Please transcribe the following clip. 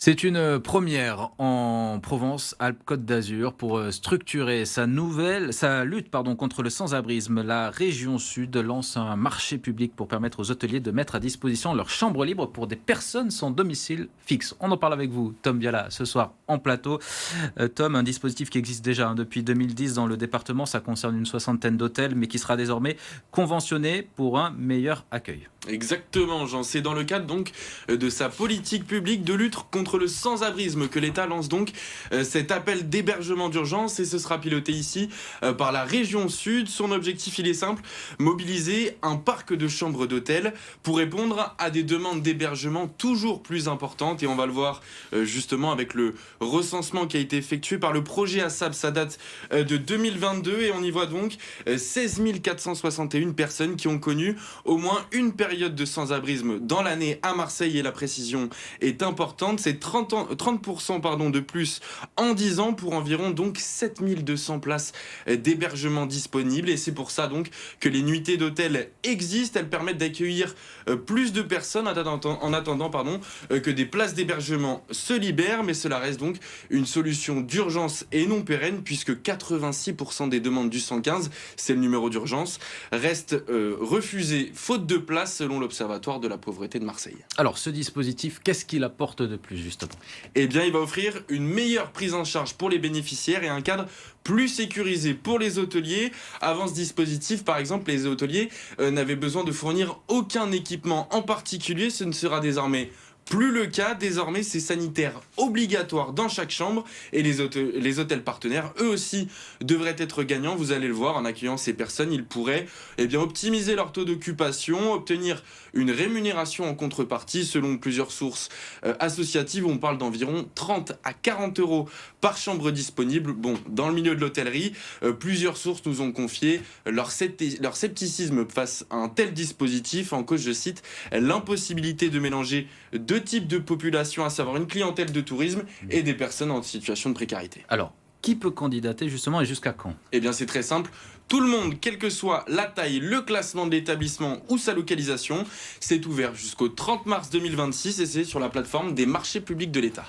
C'est une première en Provence-Alpes-Côte d'Azur pour structurer sa lutte contre le sans-abrisme. La région Sud lance un marché public pour permettre aux hôteliers de mettre à disposition leur chambre libre pour des personnes sans domicile fixe. On en parle avec vous, Tom Biala, ce soir en plateau. Tom, un dispositif qui existe déjà depuis 2010 dans le département. Ça concerne une soixantaine d'hôtels, mais qui sera désormais conventionné pour un meilleur accueil. Exactement, Jean. C'est dans le cadre donc de sa politique publique de lutte contre le sans-abrisme que l'État lance donc cet appel d'hébergement d'urgence et ce sera piloté ici par la région Sud. Son objectif, il est simple, mobiliser un parc de chambres d'hôtel pour répondre à des demandes d'hébergement toujours plus importantes et on va le voir justement avec le recensement qui a été effectué par le projet ASAP. Ça date de 2022 et on y voit donc 16 461 personnes qui ont connu au moins une période de sans-abrisme dans l'année à Marseille et la précision est importante. C'est 30% de plus en 10 ans pour environ donc 7200 places d'hébergement disponibles et c'est pour ça donc que les nuitées d'hôtel existent. Elles permettent d'accueillir plus de personnes en attendant que des places d'hébergement se libèrent, mais cela reste donc une solution d'urgence et non pérenne puisque 86% des demandes du 115, c'est le numéro d'urgence, restent refusées faute de place selon l'Observatoire de la pauvreté de Marseille. Alors, ce dispositif, qu'est-ce qu'il apporte de plus, justement ? Eh bien, il va offrir une meilleure prise en charge pour les bénéficiaires et un cadre plus sécurisé pour les hôteliers. Avant ce dispositif, par exemple, les hôteliers n'avaient besoin de fournir aucun équipement en particulier. Ce ne sera désormais plus le cas. Désormais, c'est sanitaire obligatoire dans chaque chambre et les hôtels partenaires, eux aussi, devraient être gagnants. Vous allez le voir, en accueillant ces personnes, ils pourraient optimiser leur taux d'occupation, obtenir une rémunération en contrepartie. Selon plusieurs sources associatives, on parle d'environ 30 à 40 euros par chambre disponible. Bon, dans le milieu de l'hôtellerie, plusieurs sources nous ont confié leur scepticisme face à un tel dispositif. En cause, je cite, l'impossibilité de mélanger deux types de population, à savoir une clientèle de tourisme et des personnes en situation de précarité. Alors, qui peut candidater justement et jusqu'à quand ? Eh bien, c'est très simple. Tout le monde, quelle que soit la taille, le classement de l'établissement ou sa localisation, c'est ouvert jusqu'au 30 mars 2026 et c'est sur la plateforme des marchés publics de l'État.